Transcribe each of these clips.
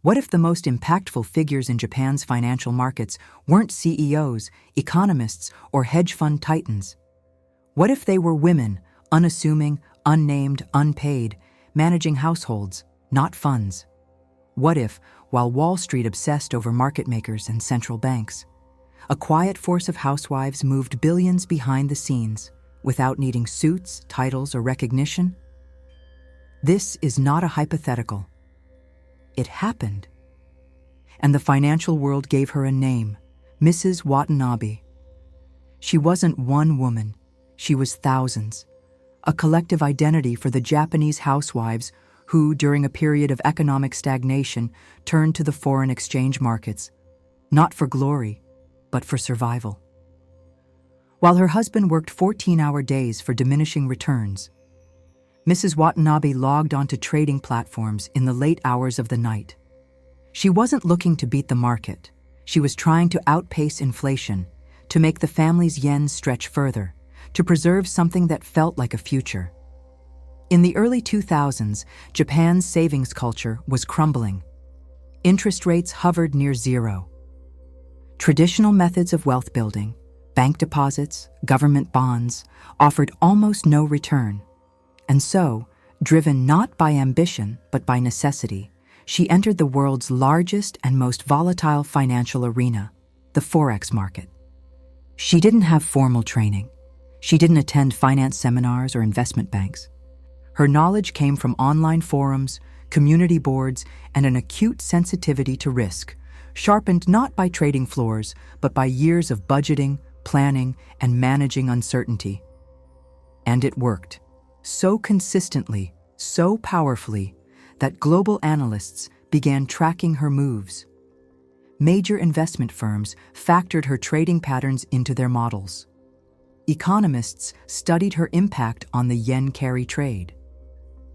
What if the most impactful figures in Japan's financial markets weren't CEOs, economists, or hedge fund titans? What if they were women, unassuming, unnamed, unpaid, managing households, not funds? What if, while Wall Street obsessed over market makers and central banks, a quiet force of housewives moved billions behind the scenes without needing suits, titles, or recognition? This is not a hypothetical. It happened. And the financial world gave her a name, Mrs. Watanabe. She wasn't one woman, she was thousands, a collective identity for the Japanese housewives who, during a period of economic stagnation, turned to the foreign exchange markets, not for glory, but for survival. While her husband worked 14-hour days for diminishing returns, Mrs. Watanabe logged onto trading platforms in the late hours of the night. She wasn't looking to beat the market. She was trying to outpace inflation, to make the family's yen stretch further, to preserve something that felt like a future. In the early 2000s, Japan's savings culture was crumbling. Interest rates hovered near zero. Traditional methods of wealth building, bank deposits, government bonds, offered almost no return. And so, driven not by ambition but by necessity, she entered the world's largest and most volatile financial arena, the forex market. She didn't have formal training. She didn't attend finance seminars or investment banks. Her knowledge came from online forums, community boards, and an acute sensitivity to risk, sharpened not by trading floors, but by years of budgeting, planning, and managing uncertainty. And it worked. So consistently, so powerfully, that global analysts began tracking her moves. Major investment firms factored her trading patterns into their models. Economists studied her impact on the yen carry trade.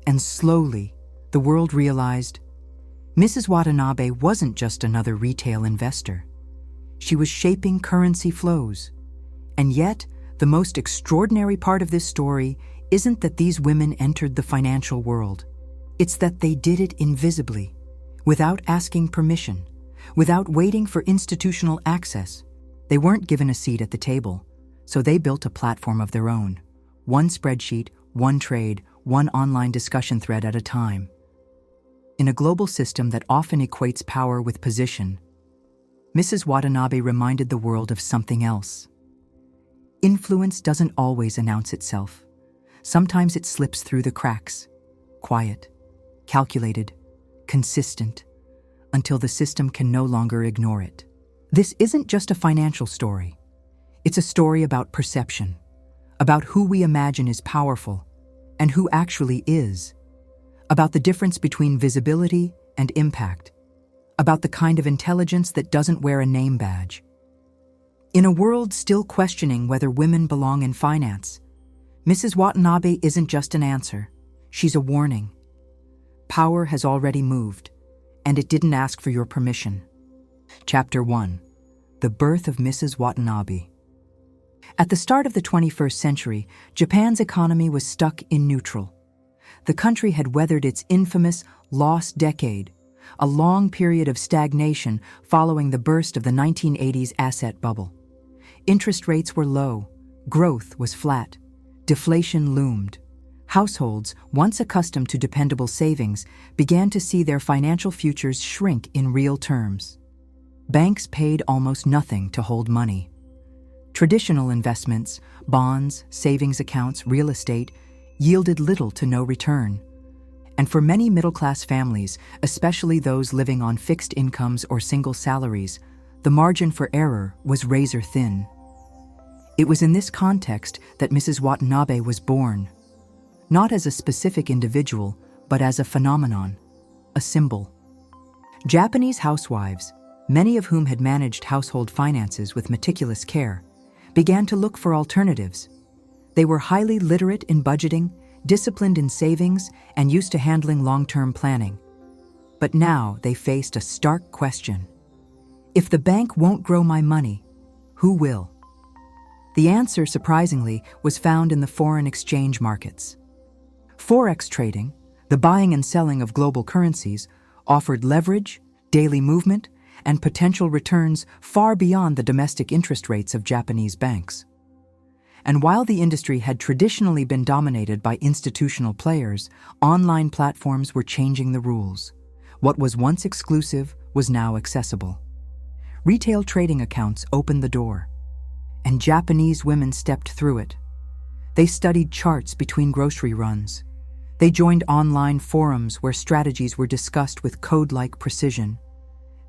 And slowly, the world realized Mrs. Watanabe wasn't just another retail investor. She was shaping currency flows. And yet, the most extraordinary part of this story isn't that these women entered the financial world. It's that they did it invisibly, without asking permission, without waiting for institutional access. They weren't given a seat at the table, so they built a platform of their own. One spreadsheet, one trade, one online discussion thread at a time. In a global system that often equates power with position, Mrs. Watanabe reminded the world of something else. Influence doesn't always announce itself. Sometimes it slips through the cracks, quiet, calculated, consistent, until the system can no longer ignore it. This isn't just a financial story. It's a story about perception, about who we imagine is powerful and who actually is, about the difference between visibility and impact, about the kind of intelligence that doesn't wear a name badge. In a world still questioning whether women belong in finance, Mrs. Watanabe isn't just an answer, she's a warning. Power has already moved, and it didn't ask for your permission. Chapter 1. The Birth of Mrs. Watanabe. At the start of the 21st century, Japan's economy was stuck in neutral. The country had weathered its infamous lost decade, a long period of stagnation following the burst of the 1980s asset bubble. Interest rates were low, growth was flat. Deflation loomed. Households, once accustomed to dependable savings, began to see their financial futures shrink in real terms. Banks paid almost nothing to hold money. Traditional investments, bonds, savings accounts, real estate, yielded little to no return. And for many middle-class families, especially those living on fixed incomes or single salaries, the margin for error was razor thin. It was in this context that Mrs. Watanabe was born, not as a specific individual, but as a phenomenon, a symbol. Japanese housewives, many of whom had managed household finances with meticulous care, began to look for alternatives. They were highly literate in budgeting, disciplined in savings, and used to handling long-term planning. But now they faced a stark question. If the bank won't grow my money, who will? The answer, surprisingly, was found in the foreign exchange markets. Forex trading, the buying and selling of global currencies, offered leverage, daily movement, and potential returns far beyond the domestic interest rates of Japanese banks. And while the industry had traditionally been dominated by institutional players, online platforms were changing the rules. What was once exclusive was now accessible. Retail trading accounts opened the door, and Japanese women stepped through it. They studied charts between grocery runs. They joined online forums where strategies were discussed with code-like precision.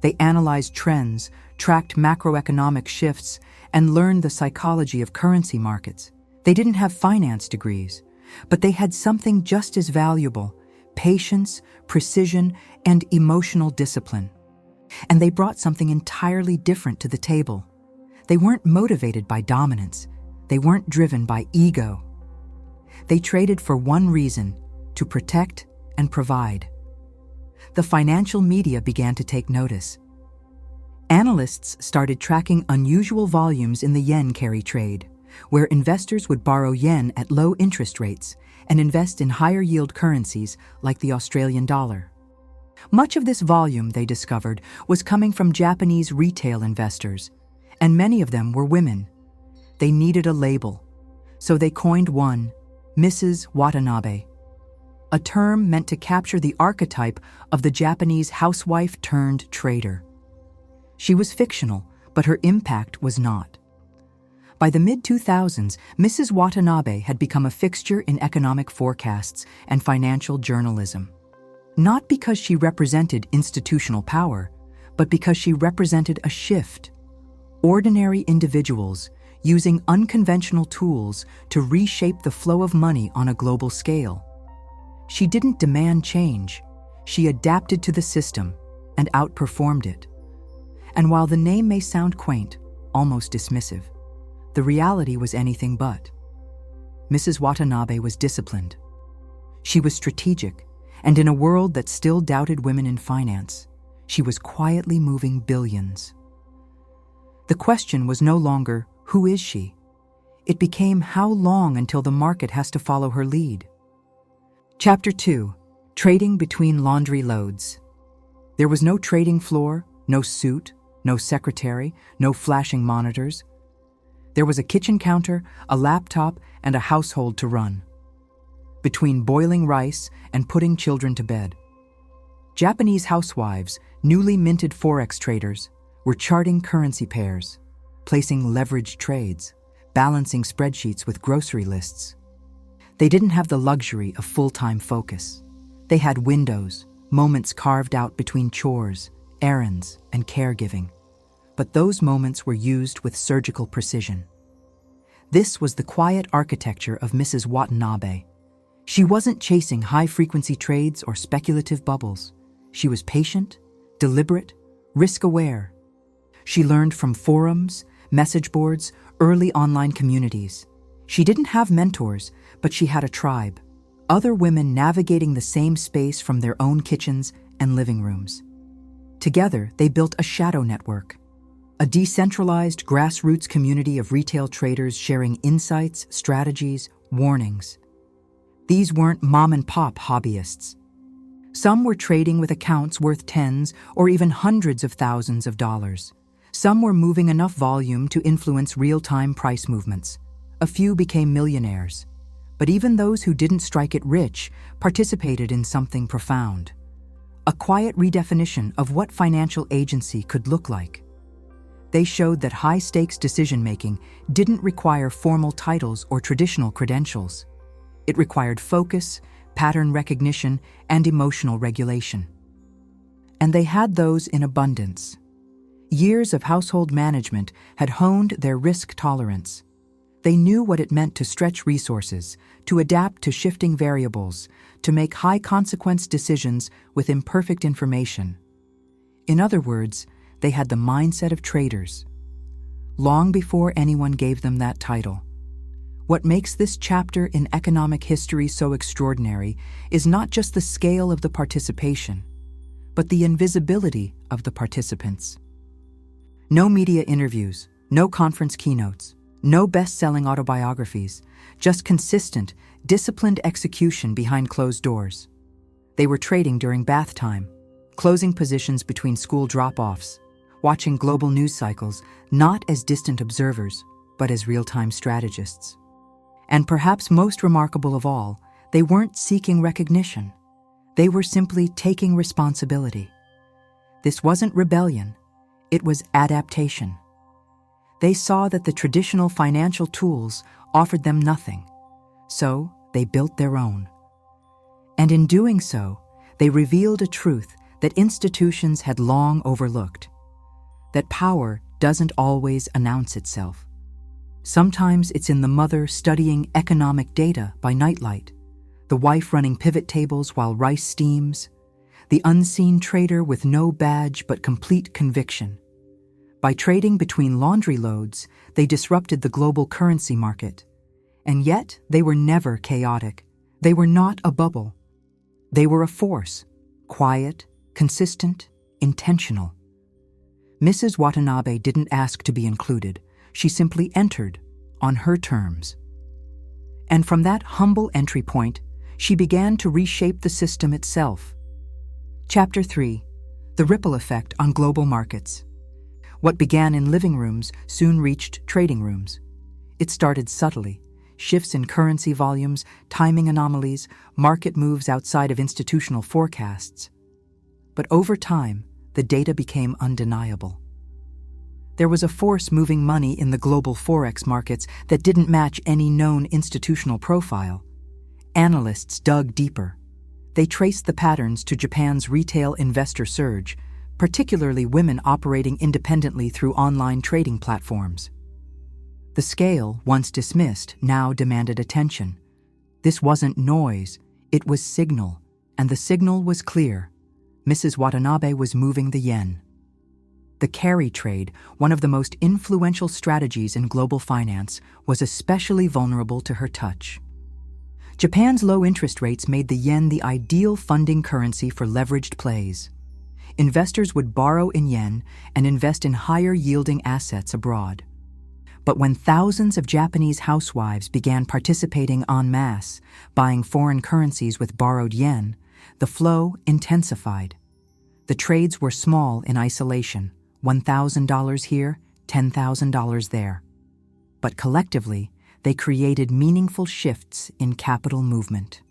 They analyzed trends, tracked macroeconomic shifts, and learned the psychology of currency markets. They didn't have finance degrees, but they had something just as valuable: patience, precision, and emotional discipline. And they brought something entirely different to the table. They weren't motivated by dominance. They weren't driven by ego. They traded for one reason: to protect and provide. The financial media began to take notice. Analysts started tracking unusual volumes in the yen carry trade, where investors would borrow yen at low interest rates and invest in higher yield currencies like the Australian dollar. Much of this volume, they discovered, was coming from Japanese retail investors, and many of them were women. They needed a label, so they coined one: Mrs. Watanabe, a term meant to capture the archetype of the Japanese housewife turned trader. She was fictional, but her impact was not. By the mid-2000s, Mrs. Watanabe had become a fixture in economic forecasts and financial journalism. Not because she represented institutional power, but because she represented a shift. Ordinary individuals using unconventional tools to reshape the flow of money on a global scale. She didn't demand change. She adapted to the system and outperformed it. And while the name may sound quaint, almost dismissive, the reality was anything but. Mrs. Watanabe was disciplined. She was strategic, and in a world that still doubted women in finance, she was quietly moving billions. The question was no longer, who is she? It became, how long until the market has to follow her lead? Chapter 2. Trading between laundry loads. There was no trading floor, no suit, no secretary, no flashing monitors. There was a kitchen counter, a laptop, and a household to run. Between boiling rice and putting children to bed, Japanese housewives, newly minted forex traders, were charting currency pairs, placing leveraged trades, balancing spreadsheets with grocery lists. They didn't have the luxury of full-time focus. They had windows, moments carved out between chores, errands, and caregiving. But those moments were used with surgical precision. This was the quiet architecture of Mrs. Watanabe. She wasn't chasing high-frequency trades or speculative bubbles. She was patient, deliberate, risk-aware. She learned from forums, message boards, early online communities. She didn't have mentors, but she had a tribe, other women navigating the same space from their own kitchens and living rooms. Together, they built a shadow network, a decentralized grassroots community of retail traders sharing insights, strategies, warnings. These weren't mom-and-pop hobbyists. Some were trading with accounts worth tens or even hundreds of thousands of dollars. Some were moving enough volume to influence real-time price movements. A few became millionaires. But even those who didn't strike it rich participated in something profound. A quiet redefinition of what financial agency could look like. They showed that high-stakes decision-making didn't require formal titles or traditional credentials. It required focus, pattern recognition, and emotional regulation. And they had those in abundance. Years of household management had honed their risk tolerance. They knew what it meant to stretch resources, to adapt to shifting variables, to make high-consequence decisions with imperfect information. In other words, they had the mindset of traders, long before anyone gave them that title. What makes this chapter in economic history so extraordinary is not just the scale of the participation, but the invisibility of the participants. No media interviews, no conference keynotes, no best-selling autobiographies, just consistent, disciplined execution behind closed doors. They were trading during bath time, closing positions between school drop-offs, watching global news cycles not as distant observers, but as real-time strategists. And perhaps most remarkable of all, they weren't seeking recognition. They were simply taking responsibility. This wasn't rebellion, it was adaptation. They saw that the traditional financial tools offered them nothing, so they built their own. And in doing so, they revealed a truth that institutions had long overlooked: that power doesn't always announce itself. Sometimes it's in the mother studying economic data by nightlight, the wife running pivot tables while rice steams, the unseen trader with no badge but complete conviction. By trading between laundry loads, they disrupted the global currency market. And yet, they were never chaotic. They were not a bubble. They were a force, quiet, consistent, intentional. Mrs. Watanabe didn't ask to be included. She simply entered on her terms. And from that humble entry point, she began to reshape the system itself. Chapter 3: The Ripple Effect on Global Markets. What began in living rooms soon reached trading rooms. It started subtly: shifts in currency volumes, timing anomalies, market moves outside of institutional forecasts. But over time, the data became undeniable. There was a force moving money in the global forex markets that didn't match any known institutional profile. Analysts dug deeper. They traced the patterns to Japan's retail investor surge, particularly women operating independently through online trading platforms. The scale, once dismissed, now demanded attention. This wasn't noise, it was signal, and the signal was clear. Mrs. Watanabe was moving the yen. The carry trade, one of the most influential strategies in global finance, was especially vulnerable to her touch. Japan's low interest rates made the yen the ideal funding currency for leveraged plays. Investors would borrow in yen and invest in higher-yielding assets abroad. But when thousands of Japanese housewives began participating en masse, buying foreign currencies with borrowed yen, the flow intensified. The trades were small in isolation: $1,000 here, $10,000 there. But collectively, they created meaningful shifts in capital movement.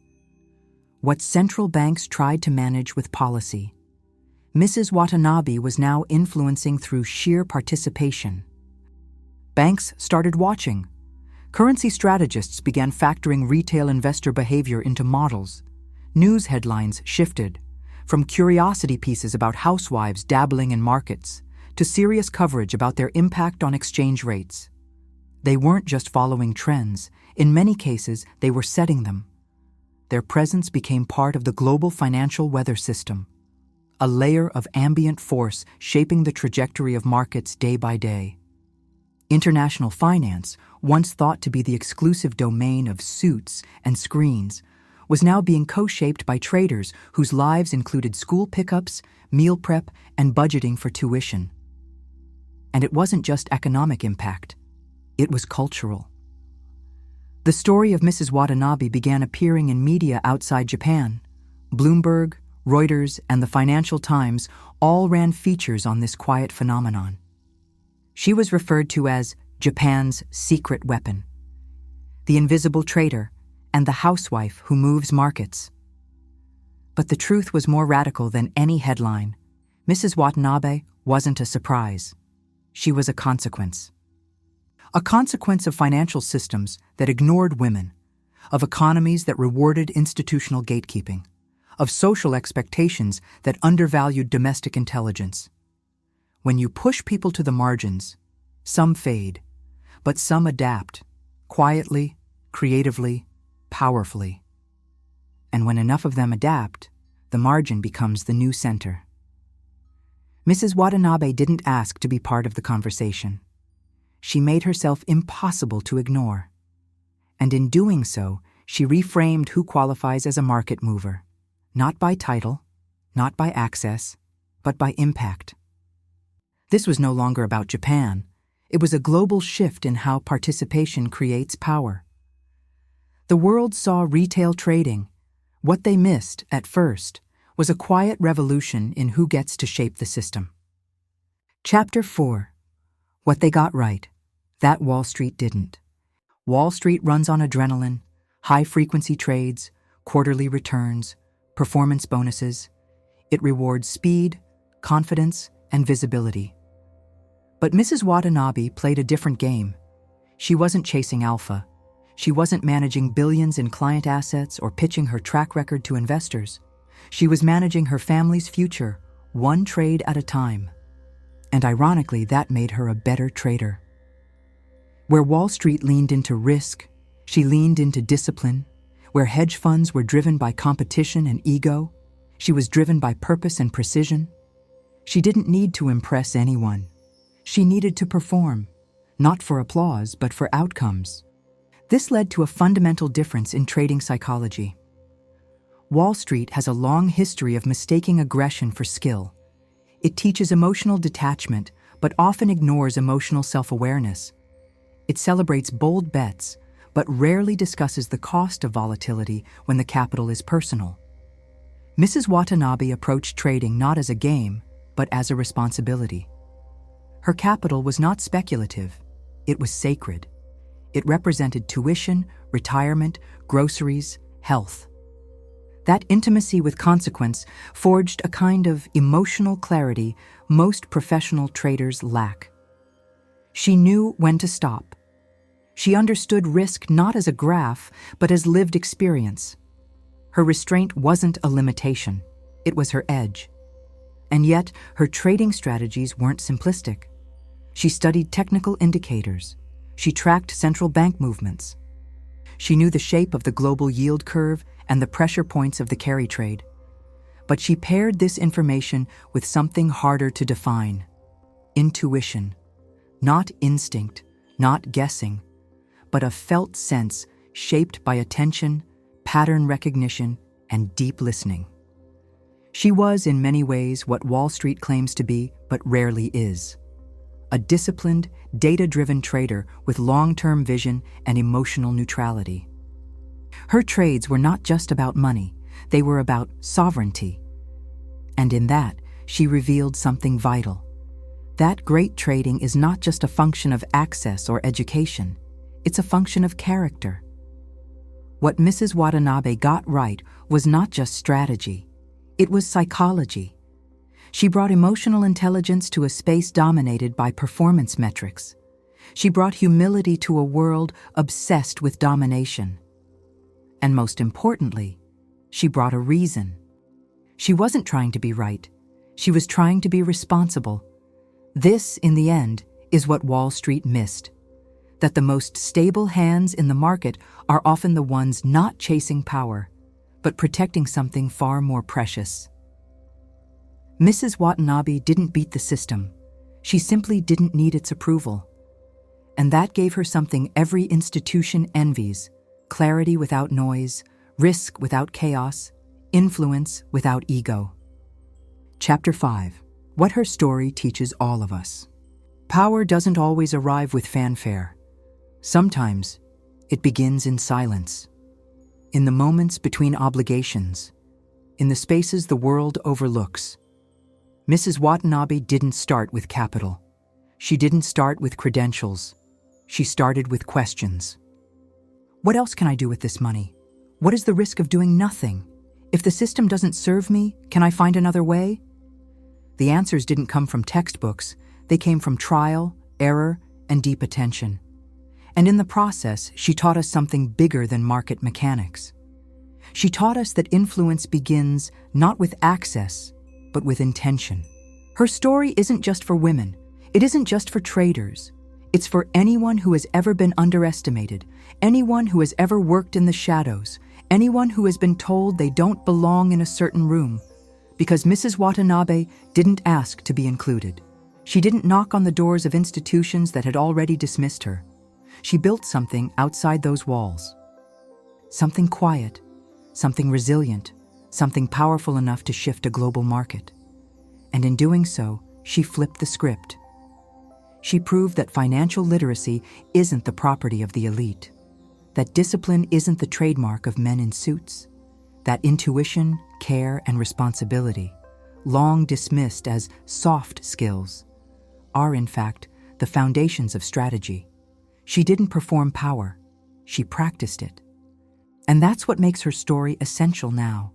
What central banks tried to manage with policy, Mrs. Watanabe was now influencing through sheer participation. Banks started watching. Currency strategists began factoring retail investor behavior into models. News headlines shifted, from curiosity pieces about housewives dabbling in markets to serious coverage about their impact on exchange rates. They weren't just following trends. In many cases, they were setting them. Their presence became part of the global financial weather system, a layer of ambient force shaping the trajectory of markets day by day. International finance, once thought to be the exclusive domain of suits and screens, was now being co-shaped by traders whose lives included school pickups, meal prep, and budgeting for tuition. And it wasn't just economic impact, it was cultural. The story of Mrs. Watanabe began appearing in media outside Japan. Bloomberg, Reuters, and the Financial Times all ran features on this quiet phenomenon. She was referred to as Japan's secret weapon, the invisible trader, and the housewife who moves markets. But the truth was more radical than any headline. Mrs. Watanabe wasn't a surprise. She was a consequence. A consequence of financial systems that ignored women, of economies that rewarded institutional gatekeeping, of social expectations that undervalued domestic intelligence. When you push people to the margins, some fade, but some adapt, quietly, creatively, powerfully. And when enough of them adapt, the margin becomes the new center. Mrs. Watanabe didn't ask to be part of the conversation. She made herself impossible to ignore. And in doing so, she reframed who qualifies as a market mover, not by title, not by access, but by impact. This was no longer about Japan. It was a global shift in how participation creates power. The world saw retail trading. What they missed, at first, was a quiet revolution in who gets to shape the system. Chapter 4. What they got right. That Wall Street didn't. Wall Street runs on adrenaline, high-frequency trades, quarterly returns, performance bonuses. It rewards speed, confidence, and visibility. But Mrs. Watanabe played a different game. She wasn't chasing alpha. She wasn't managing billions in client assets or pitching her track record to investors. She was managing her family's future, one trade at a time. And ironically, that made her a better trader. Where Wall Street leaned into risk, she leaned into discipline. Where hedge funds were driven by competition and ego, she was driven by purpose and precision. She didn't need to impress anyone. She needed to perform, not for applause, but for outcomes. This led to a fundamental difference in trading psychology. Wall Street has a long history of mistaking aggression for skill. It teaches emotional detachment, but often ignores emotional self-awareness. It celebrates bold bets, but rarely discusses the cost of volatility when the capital is personal. Mrs. Watanabe approached trading not as a game, but as a responsibility. Her capital was not speculative, it was sacred. It represented tuition, retirement, groceries, health. That intimacy with consequence forged a kind of emotional clarity most professional traders lack. She knew when to stop. She understood risk not as a graph, but as lived experience. Her restraint wasn't a limitation, it was her edge. And yet, her trading strategies weren't simplistic. She studied technical indicators. She tracked central bank movements. She knew the shape of the global yield curve and the pressure points of the carry trade. But she paired this information with something harder to define: intuition. Not instinct, not guessing, but a felt sense shaped by attention, pattern recognition, and deep listening. She was, in many ways, what Wall Street claims to be, but rarely is: a disciplined, data-driven trader with long-term vision and emotional neutrality. Her trades were not just about money, they were about sovereignty. And in that, she revealed something vital. That great trading is not just a function of access or education, it's a function of character. What Mrs. Watanabe got right was not just strategy, it was psychology. She brought emotional intelligence to a space dominated by performance metrics. She brought humility to a world obsessed with domination. And most importantly, she brought a reason. She wasn't trying to be right. She was trying to be responsible. This, in the end, is what Wall Street missed: that the most stable hands in the market are often the ones not chasing power, but protecting something far more precious. Mrs. Watanabe didn't beat the system. She simply didn't need its approval. And that gave her something every institution envies: clarity without noise, risk without chaos, influence without ego. Chapter 5. What her story teaches all of us. Power doesn't always arrive with fanfare. Sometimes it begins in silence, in the moments between obligations, in the spaces the world overlooks. Mrs. Watanabe didn't start with capital. She didn't start with credentials. She started with questions. What else can I do with this money? What is the risk of doing nothing? If the system doesn't serve me, can I find another way? The answers didn't come from textbooks. They came from trial, error, and deep attention. And in the process, she taught us something bigger than market mechanics. She taught us that influence begins not with access, but with intention. Her story isn't just for women. It isn't just for traders. It's for anyone who has ever been underestimated, anyone who has ever worked in the shadows, anyone who has been told they don't belong in a certain room. Because Mrs. Watanabe didn't ask to be included. She didn't knock on the doors of institutions that had already dismissed her. She built something outside those walls. Something quiet, something resilient, something powerful enough to shift a global market. And in doing so, she flipped the script. She proved that financial literacy isn't the property of the elite, that discipline isn't the trademark of men in suits, that intuition, care and responsibility, long dismissed as soft skills, are in fact the foundations of strategy. She didn't perform power, she practiced it. And that's what makes her story essential now.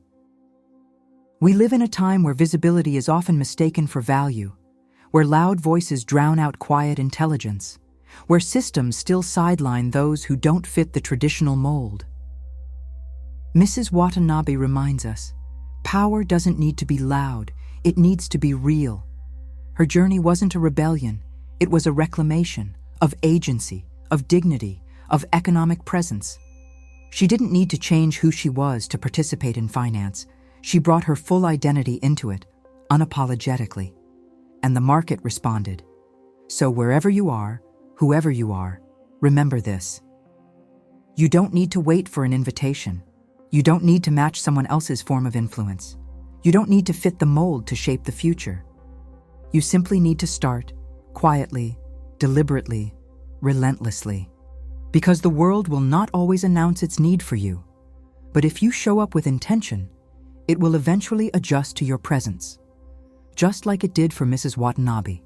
We live in a time where visibility is often mistaken for value, where loud voices drown out quiet intelligence, where systems still sideline those who don't fit the traditional mold. Mrs. Watanabe reminds us, power doesn't need to be loud, it needs to be real. Her journey wasn't a rebellion, it was a reclamation of agency, of dignity, of economic presence. She didn't need to change who she was to participate in finance. She brought her full identity into it, unapologetically. And the market responded. So wherever you are, whoever you are, remember this. You don't need to wait for an invitation. You don't need to match someone else's form of influence. You don't need to fit the mold to shape the future. You simply need to start, quietly, deliberately, relentlessly. Because the world will not always announce its need for you. But if you show up with intention, it will eventually adjust to your presence. Just like it did for Mrs. Watanabe.